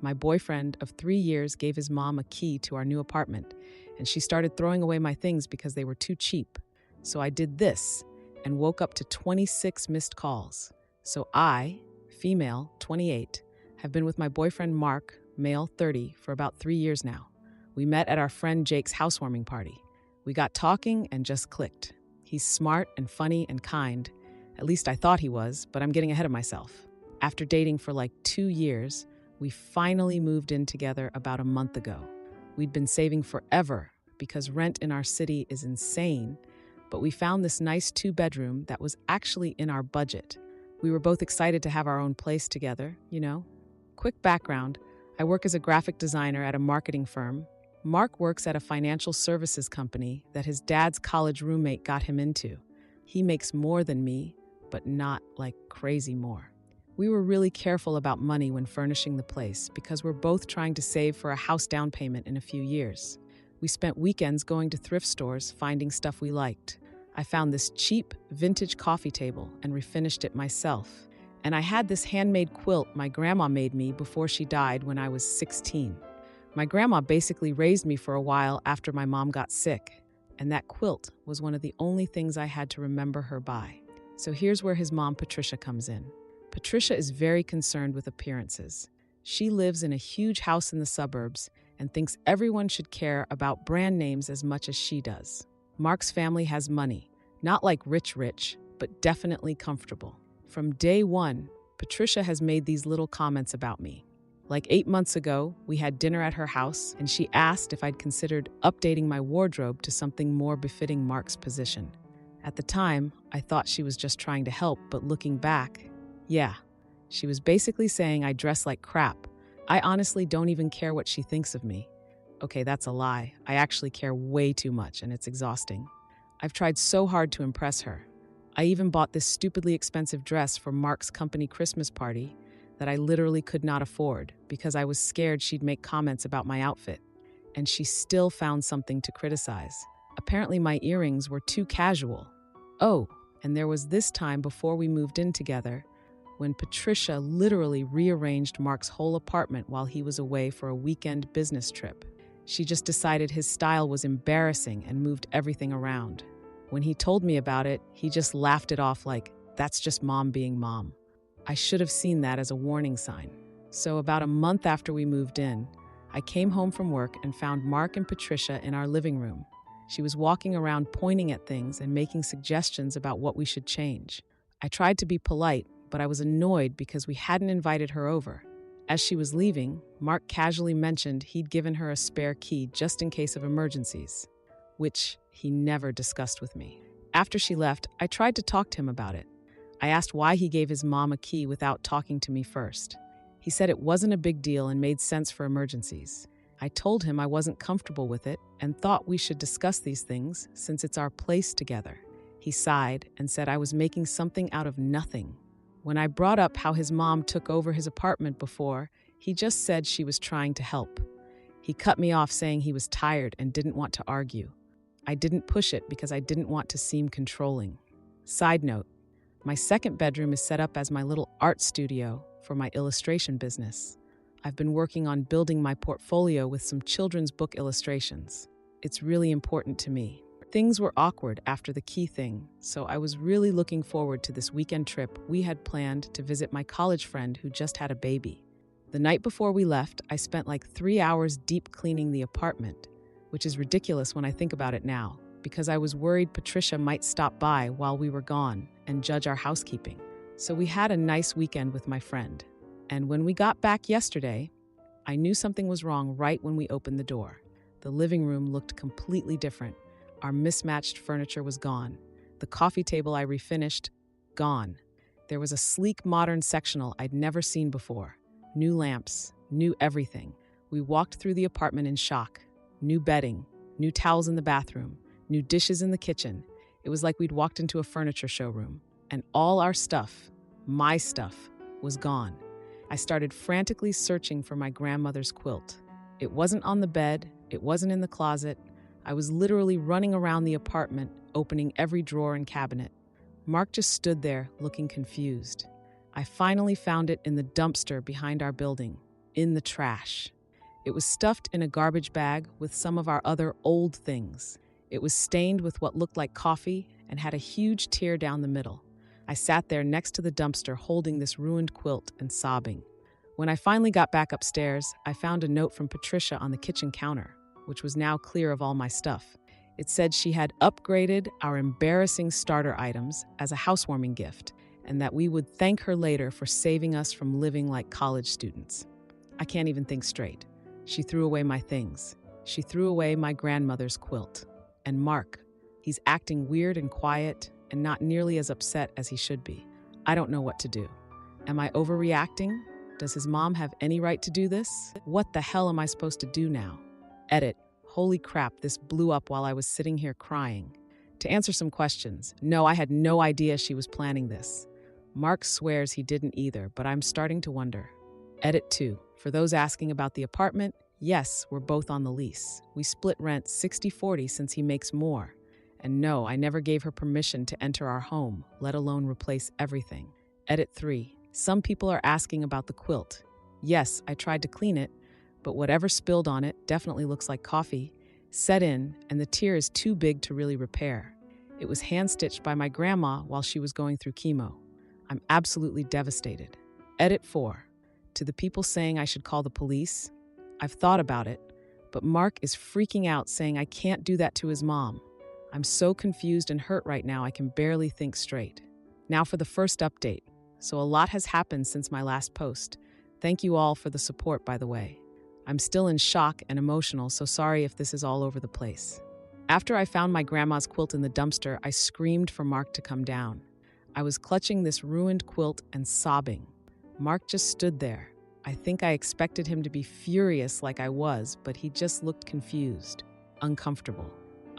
My boyfriend of 3 years gave his mom a key to our new apartment, and she started throwing away my things because they were too cheap. So I did this and woke up to 26 missed calls. So I, female, 28, have been with my boyfriend Mark, male, 30, for about 3 years now. We met at our friend Jake's housewarming party. We got talking and just clicked. He's smart and funny and kind. At least I thought he was, but I'm getting ahead of myself. After dating for like 2 years, we finally moved in together about a month ago. We'd been saving forever because rent in our city is insane, but we found this nice 2-bedroom that was actually in our budget. We were both excited to have our own place together, you know? Quick background, I work as a graphic designer at a marketing firm. Mark works at a financial services company that his dad's college roommate got him into. He makes more than me, but not like crazy more. We were really careful about money when furnishing the place because we're both trying to save for a house down payment in a few years. We spent weekends going to thrift stores finding stuff we liked. I found this cheap, vintage coffee table and refinished it myself. And I had this handmade quilt my grandma made me before she died when I was 16. My grandma basically raised me for a while after my mom got sick, and that quilt was one of the only things I had to remember her by. So here's where his mom, Patricia, comes in. Patricia is very concerned with appearances. She lives in a huge house in the suburbs and thinks everyone should care about brand names as much as she does. Mark's family has money, not like rich, but definitely comfortable. From day one, Patricia has made these little comments about me. Like 8 months ago, we had dinner at her house, and she asked if I'd considered updating my wardrobe to something more befitting Mark's position. At the time, I thought she was just trying to help, but looking back, yeah, she was basically saying I dress like crap. I honestly don't even care what she thinks of me. Okay, that's a lie. I actually care way too much, and it's exhausting. I've tried so hard to impress her. I even bought this stupidly expensive dress for Mark's company Christmas party that I literally could not afford because I was scared she'd make comments about my outfit. And she still found something to criticize. Apparently my earrings were too casual. Oh, and there was this time before we moved in together when Patricia literally rearranged Mark's whole apartment while he was away for a weekend business trip. She just decided his style was embarrassing and moved everything around. When he told me about it, he just laughed it off like, that's just mom being mom. I should have seen that as a warning sign. So about a month after we moved in, I came home from work and found Mark and Patricia in our living room. She was walking around pointing at things and making suggestions about what we should change. I tried to be polite, but I was annoyed because we hadn't invited her over. As she was leaving, Mark casually mentioned he'd given her a spare key just in case of emergencies, which he never discussed with me. After she left, I tried to talk to him about it. I asked why he gave his mom a key without talking to me first. He said it wasn't a big deal and made sense for emergencies. I told him I wasn't comfortable with it and thought we should discuss these things since it's our place together. He sighed and said I was making something out of nothing. When I brought up how his mom took over his apartment before, he just said she was trying to help. He cut me off saying he was tired and didn't want to argue. I didn't push it because I didn't want to seem controlling. Side note, my second bedroom is set up as my little art studio for my illustration business. I've been working on building my portfolio with some children's book illustrations. It's really important to me. Things were awkward after the key thing, so I was really looking forward to this weekend trip we had planned to visit my college friend who just had a baby. The night before we left, I spent like 3 hours deep cleaning the apartment, which is ridiculous when I think about it now, because I was worried Patricia might stop by while we were gone and judge our housekeeping. So we had a nice weekend with my friend. And when we got back yesterday, I knew something was wrong right when we opened the door. The living room looked completely different. Our mismatched furniture was gone. The coffee table I refinished, gone. There was a sleek modern sectional I'd never seen before. New lamps, new everything. We walked through the apartment in shock. New bedding, new towels in the bathroom, new dishes in the kitchen. It was like we'd walked into a furniture showroom. And all our stuff, my stuff, was gone. I started frantically searching for my grandmother's quilt. It wasn't on the bed, it wasn't in the closet. I was literally running around the apartment, opening every drawer and cabinet. Mark just stood there, looking confused. I finally found it in the dumpster behind our building. in the trash. It was stuffed in a garbage bag with some of our other old things. It was stained with what looked like coffee and had a huge tear down the middle. I sat there next to the dumpster holding this ruined quilt and sobbing. When I finally got back upstairs, I found a note from Patricia on the kitchen counter, which was now clear of all my stuff. It said she had upgraded our embarrassing starter items as a housewarming gift, and that we would thank her later for saving us from living like college students. I can't even think straight. She threw away my things. She threw away my grandmother's quilt. And Mark, he's acting weird and quiet and not nearly as upset as he should be. I don't know what to do. Am I overreacting? Does his mom have any right to do this? What the hell am I supposed to do now? Edit. Holy crap, this blew up while I was sitting here crying. To answer some questions, no, I had no idea she was planning this. Mark swears he didn't either, but I'm starting to wonder. Edit 2. For those asking about the apartment, yes, we're both on the lease. We split rent 60-40 since he makes more. And no, I never gave her permission to enter our home, let alone replace everything. Edit 3. Some people are asking about the quilt. Yes, I tried to clean it, but whatever spilled on it definitely looks like coffee, set in, and the tear is too big to really repair. It was hand-stitched by my grandma while she was going through chemo. I'm absolutely devastated. Edit 4. To the people saying I should call the police, I've thought about it, but Mark is freaking out saying I can't do that to his mom. I'm so confused and hurt right now I can barely think straight. Now for the first update. So a lot has happened since my last post. Thank you all for the support, by the way. I'm still in shock and emotional, so sorry if this is all over the place. After I found my grandma's quilt in the dumpster, I screamed for Mark to come down. I was clutching this ruined quilt and sobbing. Mark just stood there. I think I expected him to be furious like I was, but he just looked confused, uncomfortable.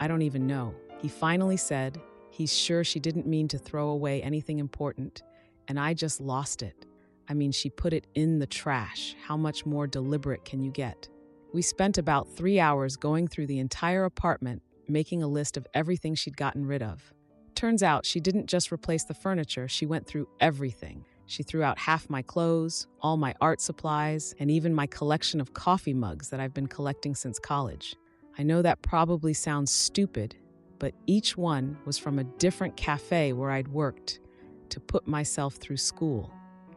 I don't even know. He finally said he's sure she didn't mean to throw away anything important, and I just lost it. I mean, she put it in the trash. How much more deliberate can you get? We spent about 3 hours going through the entire apartment, making a list of everything she'd gotten rid of. Turns out she didn't just replace the furniture, she went through everything. She threw out half my clothes, all my art supplies, and even my collection of coffee mugs that I've been collecting since college. I know that probably sounds stupid, but each one was from a different cafe where I'd worked to put myself through school,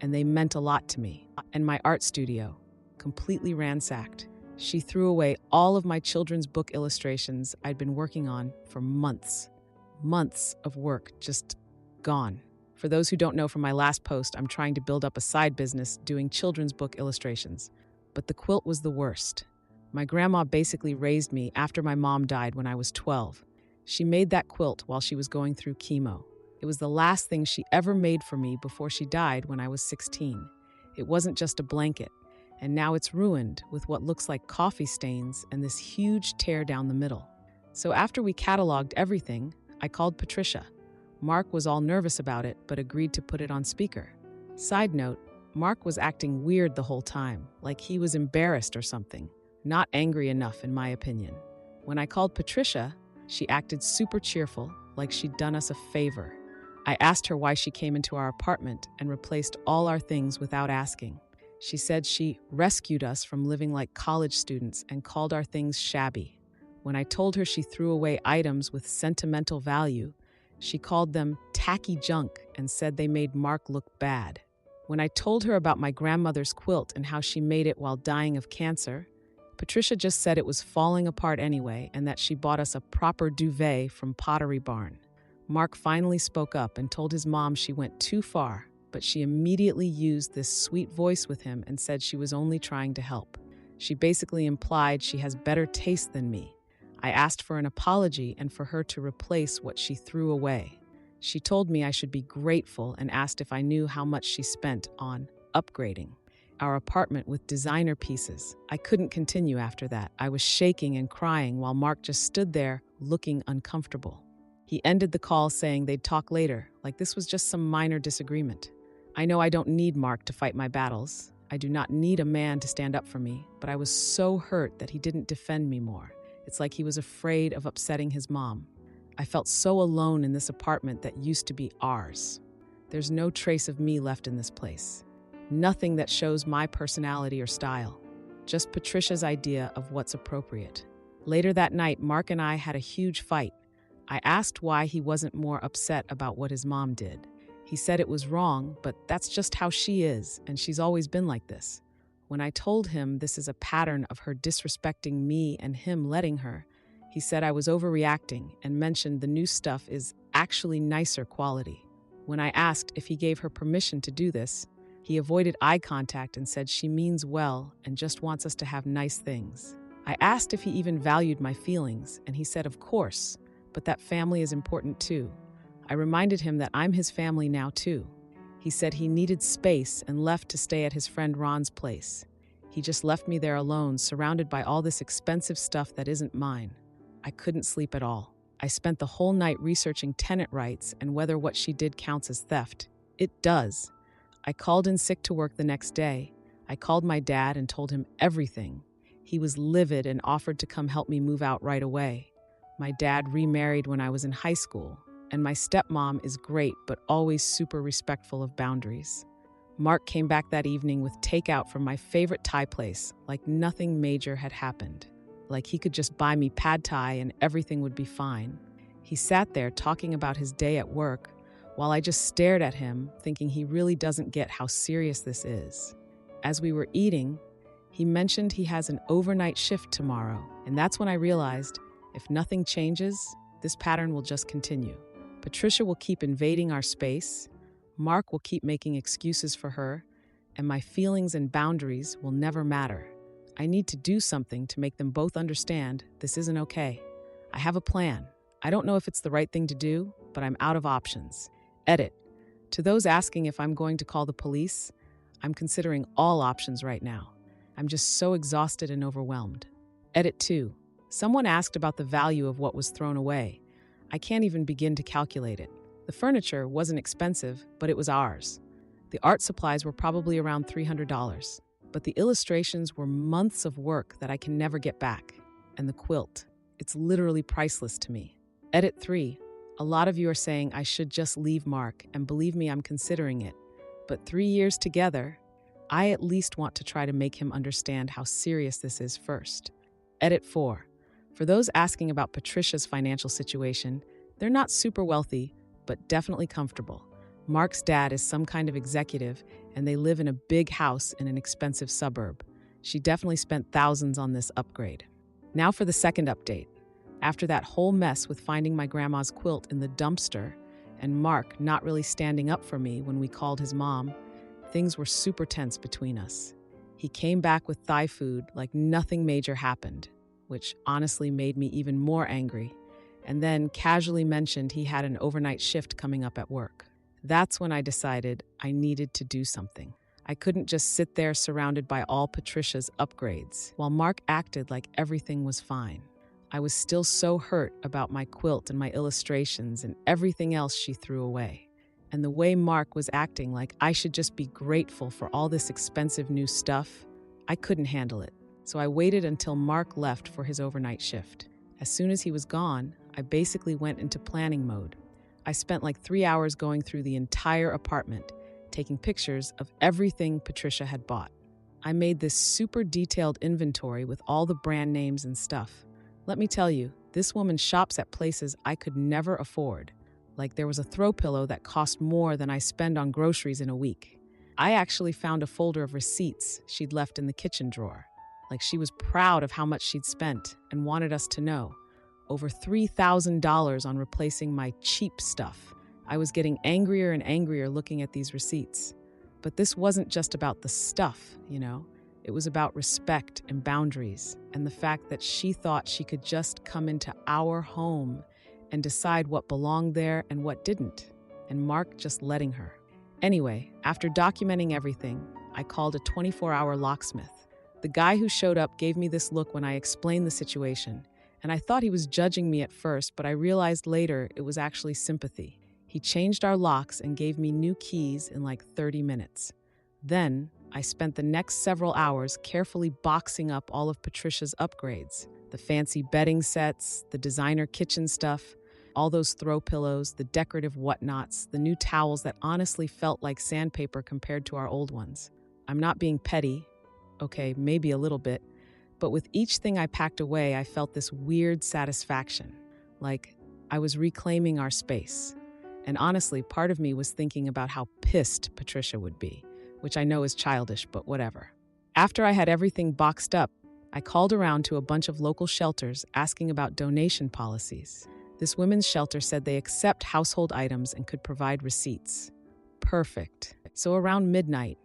and they meant a lot to me. And my art studio, completely ransacked. She threw away all of my children's book illustrations I'd been working on for months. Months of work just gone. For those who don't know from my last post, I'm trying to build up a side business doing children's book illustrations. But the quilt was the worst. My grandma basically raised me after my mom died when I was 12. She made that quilt while she was going through chemo. It was the last thing she ever made for me before she died when I was 16. It wasn't just a blanket, and now it's ruined with what looks like coffee stains and this huge tear down the middle. So after we cataloged everything, I called Patricia. Mark was all nervous about it, but agreed to put it on speaker. Side note, Mark was acting weird the whole time, like he was embarrassed or something. Not angry enough, in my opinion. When I called Patricia, she acted super cheerful, like she'd done us a favor. I asked her why she came into our apartment and replaced all our things without asking. She said she rescued us from living like college students and called our things shabby. When I told her she threw away items with sentimental value, she called them tacky junk and said they made Mark look bad. When I told her about my grandmother's quilt and how she made it while dying of cancer, Patricia just said it was falling apart anyway and that she bought us a proper duvet from Pottery Barn. Mark finally spoke up and told his mom she went too far, but she immediately used this sweet voice with him and said she was only trying to help. She basically implied she has better taste than me. I asked for an apology and for her to replace what she threw away. She told me I should be grateful and asked if I knew how much she spent on upgrading our apartment with designer pieces. I couldn't continue after that. I was shaking and crying while Mark just stood there looking uncomfortable. He ended the call saying they'd talk later, like this was just some minor disagreement. I know I don't need Mark to fight my battles. I do not need a man to stand up for me, but I was so hurt that he didn't defend me more. It's like he was afraid of upsetting his mom. I felt so alone in this apartment that used to be ours. There's no trace of me left in this place. Nothing that shows my personality or style. Just Patricia's idea of what's appropriate. Later that night, Mark and I had a huge fight. I asked why he wasn't more upset about what his mom did. He said it was wrong, but that's just how she is, and she's always been like this. When I told him this is a pattern of her disrespecting me and him letting her, he said I was overreacting and mentioned the new stuff is actually nicer quality. When I asked if he gave her permission to do this, he avoided eye contact and said she means well and just wants us to have nice things. I asked if he even valued my feelings, and he said of course, but that family is important too. I reminded him that I'm his family now too. He said he needed space and left to stay at his friend Ron's place. He just left me there alone, surrounded by all this expensive stuff that isn't mine. I couldn't sleep at all. I spent the whole night researching tenant rights and whether what she did counts as theft. It does. I called in sick to work the next day. I called my dad and told him everything. He was livid and offered to come help me move out right away. My dad remarried when I was in high school, and my stepmom is great but always super respectful of boundaries. Mark came back that evening with takeout from my favorite Thai place, like nothing major had happened. Like he could just buy me pad Thai and everything would be fine. He sat there talking about his day at work while I just stared at him, thinking he really doesn't get how serious this is. As we were eating, he mentioned he has an overnight shift tomorrow, and that's when I realized if nothing changes, this pattern will just continue. Patricia will keep invading our space, Mark will keep making excuses for her, and my feelings and boundaries will never matter. I need to do something to make them both understand this isn't okay. I have a plan. I don't know if it's the right thing to do, but I'm out of options. Edit. To those asking if I'm going to call the police, I'm considering all options right now. I'm just so exhausted and overwhelmed. Edit 2. Someone asked about the value of what was thrown away. I can't even begin to calculate it. The furniture wasn't expensive, but it was ours. The art supplies were probably around $300, but the illustrations were months of work that I can never get back. And the quilt, it's literally priceless to me. Edit 3. A lot of you are saying I should just leave Mark, and believe me, I'm considering it. But 3 years together, I at least want to try to make him understand how serious this is first. Edit 4. For those asking about Patricia's financial situation, they're not super wealthy, but definitely comfortable. Mark's dad is some kind of executive, and they live in a big house in an expensive suburb. She definitely spent thousands on this upgrade. Now for the second update. After that whole mess with finding my grandma's quilt in the dumpster and Mark not really standing up for me when we called his mom, things were super tense between us. He came back with Thai food like nothing major happened, which honestly made me even more angry, and then casually mentioned he had an overnight shift coming up at work. That's when I decided I needed to do something. I couldn't just sit there surrounded by all Patricia's upgrades, while Mark acted like everything was fine. I was still so hurt about my quilt and my illustrations and everything else she threw away. And the way Mark was acting like I should just be grateful for all this expensive new stuff, I couldn't handle it. So I waited until Mark left for his overnight shift. As soon as he was gone, I basically went into planning mode. I spent like 3 hours going through the entire apartment, taking pictures of everything Patricia had bought. I made this super detailed inventory with all the brand names and stuff. Let me tell you, this woman shops at places I could never afford. Like there was a throw pillow that cost more than I spend on groceries in a week. I actually found a folder of receipts she'd left in the kitchen drawer. Like she was proud of how much she'd spent and wanted us to know. Over $3,000 on replacing my cheap stuff. I was getting angrier and angrier looking at these receipts. But this wasn't just about the stuff, you know? It was about respect and boundaries, and the fact that she thought she could just come into our home and decide what belonged there and what didn't, and Mark just letting her. Anyway, after documenting everything, I called a 24-hour locksmith. The guy who showed up gave me this look when I explained the situation, and I thought he was judging me at first, but I realized later it was actually sympathy. He changed our locks and gave me new keys in like 30 minutes. Then, I spent the next several hours carefully boxing up all of Patricia's upgrades. The fancy bedding sets, the designer kitchen stuff, all those throw pillows, the decorative whatnots, the new towels that honestly felt like sandpaper compared to our old ones. I'm not being petty. Okay, maybe a little bit. But with each thing I packed away, I felt this weird satisfaction. Like I was reclaiming our space. And honestly, part of me was thinking about how pissed Patricia would be, which I know is childish, but whatever. After I had everything boxed up, I called around to a bunch of local shelters asking about donation policies. This women's shelter said they accept household items and could provide receipts. Perfect. So around midnight,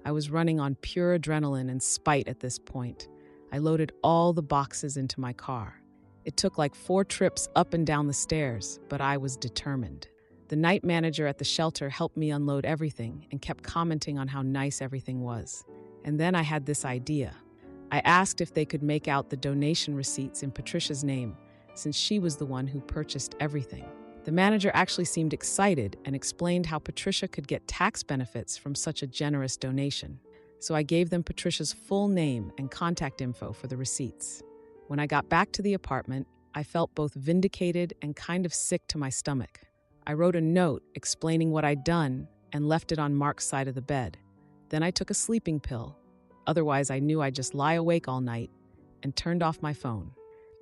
I was running on pure adrenaline and spite at this point. I loaded all the boxes into my car. It took like 4 trips up and down the stairs, but I was determined. The night manager at the shelter helped me unload everything and kept commenting on how nice everything was. And then I had this idea. I asked if they could make out the donation receipts in Patricia's name, since she was the one who purchased everything. The manager actually seemed excited and explained how Patricia could get tax benefits from such a generous donation. So I gave them Patricia's full name and contact info for the receipts. When I got back to the apartment, I felt both vindicated and kind of sick to my stomach. I wrote a note explaining what I'd done and left it on Mark's side of the bed. Then I took a sleeping pill. Otherwise, I knew I'd just lie awake all night, and turned off my phone.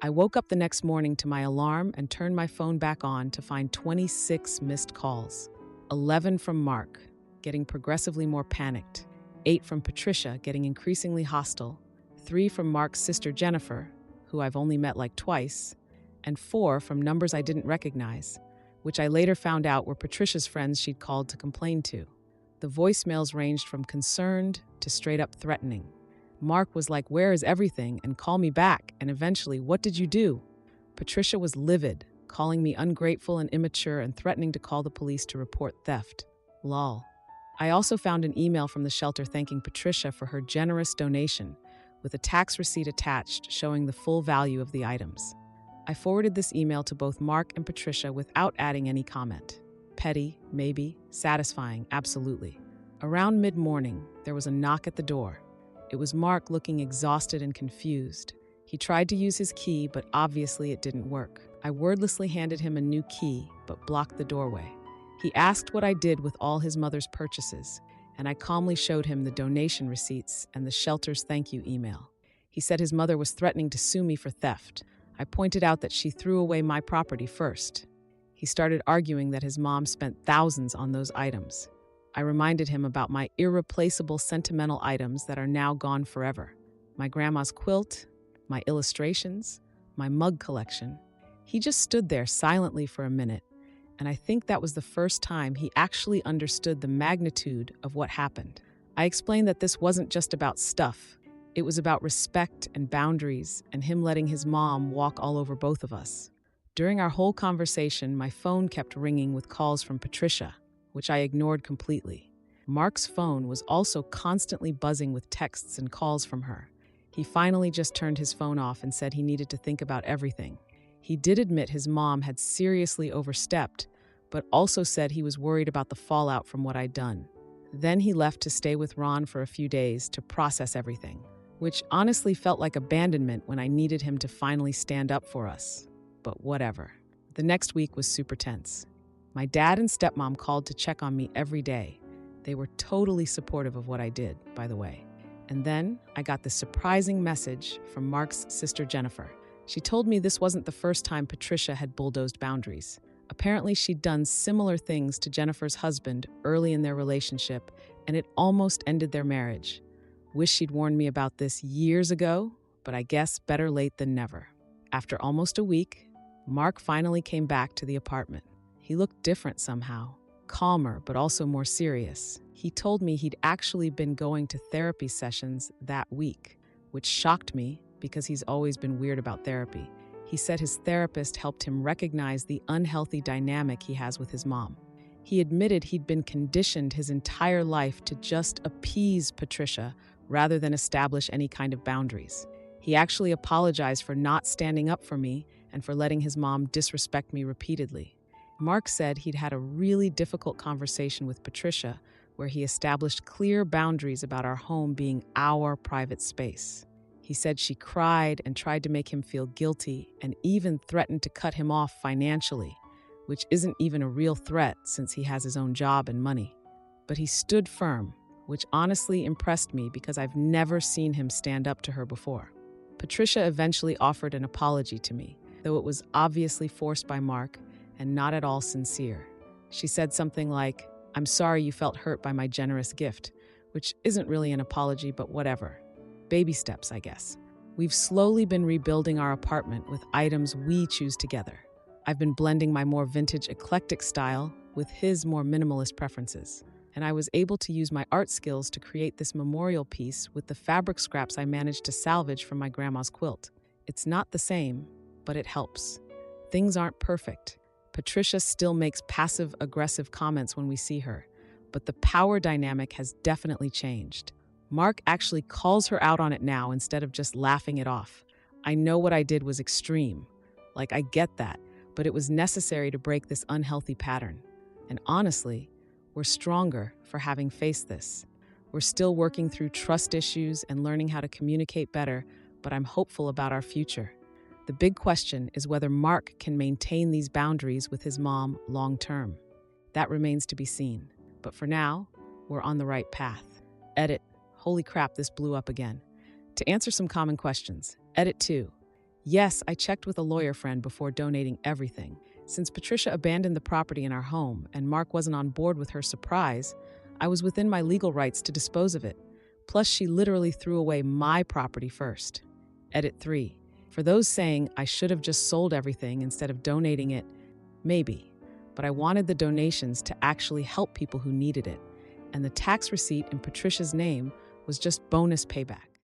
I woke up the next morning to my alarm and turned my phone back on to find 26 missed calls. 11 from Mark, getting progressively more panicked. 8 from Patricia, getting increasingly hostile. 3 from Mark's sister Jennifer, who I've only met like twice. And 4 from numbers I didn't recognize, which I later found out were Patricia's friends she'd called to complain to. The voicemails ranged from concerned to straight up threatening. Mark was like, "Where is everything?" and "Call me back," and eventually, "What did you do?" Patricia was livid, calling me ungrateful and immature and threatening to call the police to report theft. Lol. I also found an email from the shelter thanking Patricia for her generous donation, with a tax receipt attached showing the full value of the items. I forwarded this email to both Mark and Patricia without adding any comment. Petty, maybe. Satisfying, absolutely. Around mid-morning, there was a knock at the door. It was Mark, looking exhausted and confused. He tried to use his key, but obviously it didn't work. I wordlessly handed him a new key, but blocked the doorway. He asked what I did with all his mother's purchases, and I calmly showed him the donation receipts and the shelter's thank you email. He said his mother was threatening to sue me for theft. I pointed out that she threw away my property first. He started arguing that his mom spent thousands on those items. I reminded him about my irreplaceable sentimental items that are now gone forever. My grandma's quilt, my illustrations, my mug collection. He just stood there silently for a minute, and I think that was the first time he actually understood the magnitude of what happened. I explained that this wasn't just about stuff. It was about respect and boundaries and him letting his mom walk all over both of us. During our whole conversation, my phone kept ringing with calls from Patricia, which I ignored completely. Mark's phone was also constantly buzzing with texts and calls from her. He finally just turned his phone off and said he needed to think about everything. He did admit his mom had seriously overstepped, but also said he was worried about the fallout from what I'd done. Then he left to stay with Ron for a few days to process everything, which honestly felt like abandonment when I needed him to finally stand up for us. But whatever. The next week was super tense. My dad and stepmom called to check on me every day. They were totally supportive of what I did, by the way. And then I got this surprising message from Mark's sister Jennifer. She told me this wasn't the first time Patricia had bulldozed boundaries. Apparently, she'd done similar things to Jennifer's husband early in their relationship, and it almost ended their marriage. Wish she'd warned me about this years ago, but I guess better late than never. After almost a week, Mark finally came back to the apartment. He looked different somehow, calmer but also more serious. He told me he'd actually been going to therapy sessions that week, which shocked me because he's always been weird about therapy. He said his therapist helped him recognize the unhealthy dynamic he has with his mom. He admitted he'd been conditioned his entire life to just appease Patricia rather than establish any kind of boundaries. He actually apologized for not standing up for me and for letting his mom disrespect me repeatedly. Mark said he'd had a really difficult conversation with Patricia where he established clear boundaries about our home being our private space. He said she cried and tried to make him feel guilty and even threatened to cut him off financially, which isn't even a real threat since he has his own job and money. But he stood firm, which honestly impressed me because I've never seen him stand up to her before. Patricia eventually offered an apology to me, though it was obviously forced by Mark and not at all sincere. She said something like, "I'm sorry you felt hurt by my generous gift," which isn't really an apology, but whatever. Baby steps, I guess. We've slowly been rebuilding our apartment with items we choose together. I've been blending my more vintage eclectic style with his more minimalist preferences. And I was able to use my art skills to create this memorial piece with the fabric scraps I managed to salvage from my grandma's quilt. It's not the same, but it helps. Things aren't perfect. Patricia still makes passive-aggressive comments when we see her, but the power dynamic has definitely changed. Mark actually calls her out on it now instead of just laughing it off. I know what I did was extreme. I get that, but it was necessary to break this unhealthy pattern. And honestly, we're stronger for having faced this. We're still working through trust issues and learning how to communicate better, but I'm hopeful about our future. The big question is whether Mark can maintain these boundaries with his mom long term. That remains to be seen. But for now, we're on the right path. Edit. Holy crap, this blew up again. To answer some common questions. Edit 2. Yes, I checked with a lawyer friend before donating everything. Since Patricia abandoned the property in our home and Mark wasn't on board with her surprise, I was within my legal rights to dispose of it. Plus, she literally threw away my property first. Edit 3. For those saying I should have just sold everything instead of donating it, maybe. But I wanted the donations to actually help people who needed it. And the tax receipt in Patricia's name was just bonus payback.